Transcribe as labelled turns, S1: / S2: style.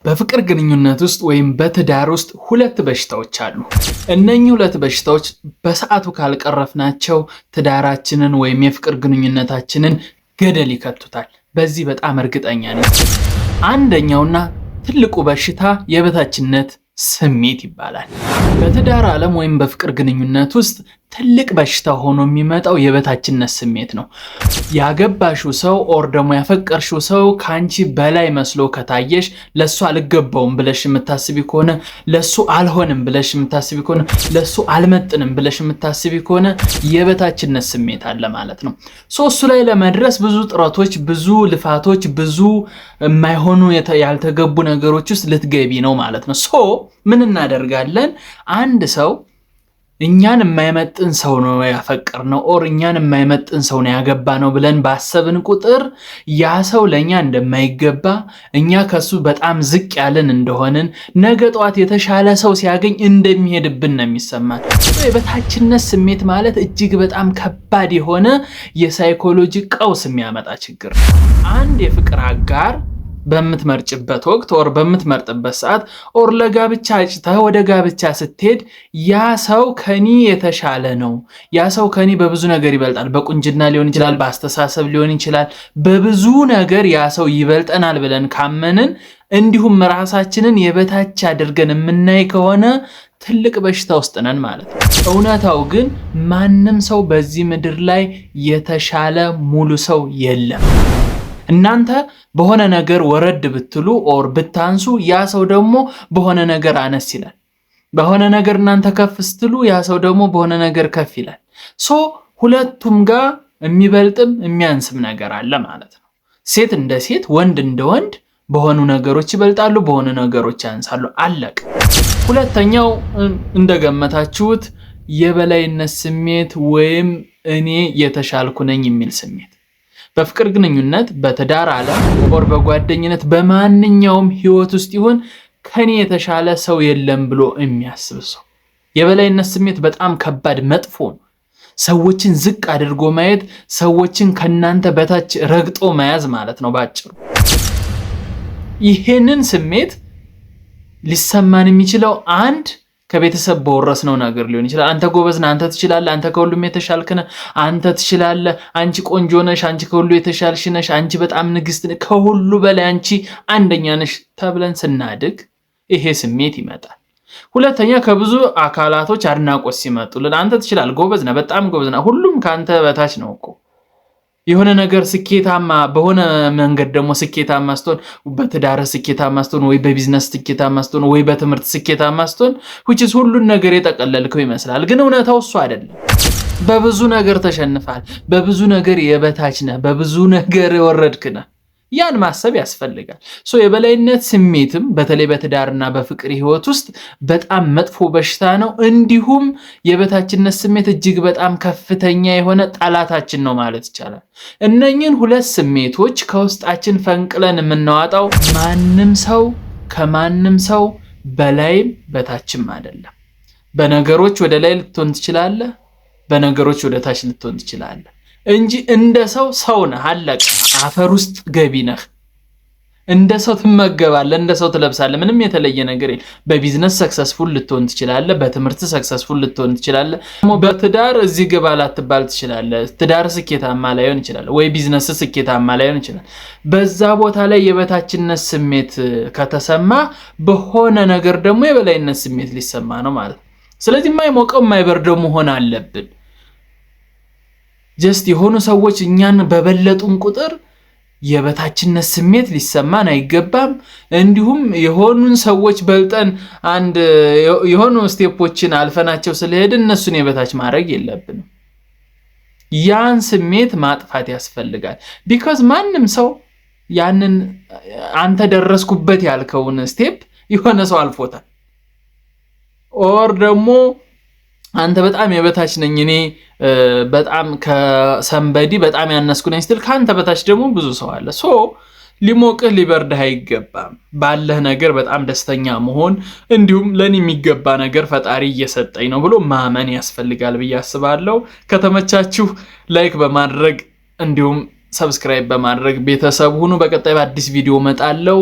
S1: በፍቅር ግንኙነት ውስጥ ወይም በትዳር ውስጥ ሁለት በሽታዎች አሉ። እነኚህ ሁለት በሽታዎች በሰዓቱ ካልቀረፍናቸው ትዳራችንን ወይም የፍቅር ግንኙነታችንን ገደል ይከቱታል። በዚህ በጣም እርግጠኛ ነኝ። አንደኛውና ትልቁ በሽታ የበታችነት ስሜት ይባላል። በትዳር ዓለም ወይም በፍቅር ግንኙነት ውስጥ ትልቅ በሽታ ሆኖ የሚመጣው የበታችነት ስሜት ነው። ያገባሽው ሰው ኦር ደግሞ ያፈቀርሽው ሰው ካንቺ በላይ መስሎ ከታየሽ፣ ለሱ አልገባውም ብለሽ የምታስቢ ከሆነ፣ ለሱ አልሆንም ብለሽ የምታስቢ ከሆነ፣ ለሱ አልመጥንም ብለሽ የምታስቢ ከሆነ የበታችነት ስሜት አለ ማለት ነው። እሱ ላይ ለመድረስ ብዙ ጥረቶች፣ ብዙ ልፋቶች፣ ብዙ የማይሆኑ ያልተገቡ ነገሮች ውስጥ ልትገቢ ነው ማለት ነው። ምን እናደርጋለን? አንድ ሰው እኛን የማይመጥን ሰው ነው ያፈቀርነው ኦር እኛን የማይመጥን ሰው ነው ያገባነው ብለን ባሰብን ቁጥር ያ ሰው ለኛ እንደማይገባ፣ እኛ ከሱ በጣም ዝቅ ያለን እንደሆንን፣ ነገ ጧት የተሻለ ሰው ሲያገኝ እንደሚሄድብን ነው የሚሰማን። የበታችነት ስሜት ማለት እጅግ በጣም ከባድ የሆነ የሳይኮሎጂ ቀውስ የሚያመጣ ችግር ነው። አንድ የፍቅር አጋር በምትመርጭበት ወቅት ኦር በምትመርጥበት ሰዓት ኦር ለጋብቻ አጭተህ ወደ ጋብቻ ስትሄድ ያ ሰው ከኒ የተሻለ ነው፣ ያ ሰው ከኒ በብዙ ነገር ይበልጣል፣ በቁንጅና ሊሆን ይችላል፣ በአስተሳሰብ ሊሆን ይችላል፣ በብዙ ነገር ያ ሰው ይበልጠናል ብለን ካመንን እንዲሁም ራሳችንን የበታች አድርገን የምናይ ከሆነ ትልቅ በሽታ ውስጥ ነን ማለት ነው። እውነታው ግን ማንም ሰው በዚህ ምድር ላይ የተሻለ ሙሉ ሰው የለም። እናንተ በሆነ ነገር ወረድ ብትሉ ኦር ብታንሱ ያ ሰው ደግሞ በሆነ ነገር አነስ ይላል። በሆነ ነገር እናንተ ከፍ ስትሉ ያ ሰው ደግሞ በሆነ ነገር ከፍ ይላል። ሁለቱም ጋር የሚበልጥም የሚያንስም ነገር አለ ማለት ነው። ሴት እንደ ሴት፣ ወንድ እንደ ወንድ በሆኑ ነገሮች ይበልጣሉ፣ በሆኑ ነገሮች ያንሳሉ። አለቅ። ሁለተኛው እንደገመታችሁት የበላይነት ስሜት ወይም እኔ የተሻልኩ ነኝ የሚል ስሜት በፍቅር ግንኙነት፣ በትዳር ዓለም ኦር በጓደኝነት በማንኛውም ህይወት ውስጥ ይሁን ከኔ የተሻለ ሰው የለም ብሎ የሚያስብ ሰው። የበላይነት ስሜት በጣም ከባድ መጥፎ ነው። ሰዎችን ዝቅ አድርጎ ማየት፣ ሰዎችን ከናንተ በታች ረግጦ መያዝ ማለት ነው ባጭሩ። ይሄንን ስሜት ሊሰማን የሚችለው አንድ ከቤተሰብ በወረስነው ነገር ሊሆን ይችላል። አንተ ጎበዝ ነህ፣ አንተ ትችላለህ፣ አንተ ከሁሉም የተሻልክ ነህ፣ አንተ ትችላለህ፣ አንቺ ቆንጆ ነሽ፣ አንቺ ከሁሉ የተሻልሽ ነሽ፣ አንቺ በጣም ንግስት ነሽ፣ ከሁሉ በላይ አንቺ አንደኛ ነሽ ተብለን ስናድግ ይሄ ስሜት ይመጣል። ሁለተኛ ከብዙ አካላቶች አድናቆት ሲመጡልን አንተ ትችላለህ፣ ጎበዝ ነህ፣ በጣም ጎበዝ ነህ፣ ሁሉም ካንተ በታች ነው እኮ። የሆነ ነገር ስኬታማ በሆነ መንገድ ደግሞ ስኬታማ ስትሆን፣ በትዳር ስኬታማ ስትሆን፣ ወይ በቢዝነስ ስኬታማ ስትሆን፣ ወይ በትምህርት ስኬታማ ስትሆን which is ሁሉን ነገር የጠቀለልከው ይመስላል። ግን እውነታው እሱ አይደለም። በብዙ ነገር ተሸንፋል፣ በብዙ ነገር የበታች ነህ፣ በብዙ ነገር የወረድክ ነህ። ያን ማሰብ ያስፈልጋል። የበላይነት ስሜትም በተለይ በትዳርና በፍቅር ህይወት ውስጥ በጣም መጥፎ በሽታ ነው። እንዲሁም የበታችነት ስሜት እጅግ በጣም ከፍተኛ የሆነ ጠላታችን ነው ማለት ይቻላል። እነኚህን ሁለት ስሜቶች ከውስጣችን ፈንቅለን የምናዋጣው ማንም ሰው ከማንም ሰው በላይም በታችም አይደለም። በነገሮች ወደ ላይ ልትሆን ትችላለህ፣ በነገሮች ወደ ታች ልትሆን ትችላለህ እንጂ እንደ ሰው ነህ። አለቀ። አፈር ውስጥ ገቢ ነህ። እንደ ሰው ትመገባለህ፣ እንደ ሰው ትለብሳለህ። ምንም የተለየ ነገር የለም። በቢዝነስ ሰክሰስፉል ልትሆን ትችላለህ፣ በትምህርት ሰክሰስፉል ልትሆን ትችላለህ። በትዳር እዚህ ግባ ላትባል ትችላለህ። ትዳር ስኬታማ ላይሆን ይችላል፣ ወይ ቢዝነስ ስኬታማ ላይሆን ይችላል። በዛ ቦታ ላይ የበታችነት ስሜት ከተሰማ በሆነ ነገር ደግሞ የበላይነት ስሜት ሊሰማ ነው ማለት ነው። ስለዚህ የማይሞቀው የማይበርደው መሆን አለብን። ጀስት የሆኑ ሰዎች እኛን በበለጡን ቁጥር የበታችነት ስሜት ሊሰማን አይገባም። እንዲሁም የሆኑን ሰዎች በልጠን የሆኑ ስቴፖችን አልፈናቸው ስለሄድን እነሱን የበታች ማድረግ የለብንም። ያን ስሜት ማጥፋት ያስፈልጋል። ቢኮዝ ማንም ሰው ያንን አንተ ደረስኩበት ያልከውን ስቴፕ የሆነ ሰው አልፎታል። ኦር ደግሞ አንተ በጣም የበታች ነኝ እኔ በጣም ከሰንበዲ በጣም ያነስኩ ነኝ ስትል ካንተ በታች ደግሞ ብዙ ሰው አለ። ሊሞቅህ ሊበርድህ አይገባም። ባለህ ነገር በጣም ደስተኛ መሆን፣ እንዲሁም ለኔ የሚገባ ነገር ፈጣሪ እየሰጠኝ ነው ብሎ ማመን ያስፈልጋል ብዬ አስባለሁ። ከተመቻችሁ ላይክ በማድረግ እንዲሁም ሰብስክራይብ በማድረግ ቤተሰብ ሁኑ። በቀጣይ በአዲስ ቪዲዮ መጣለው።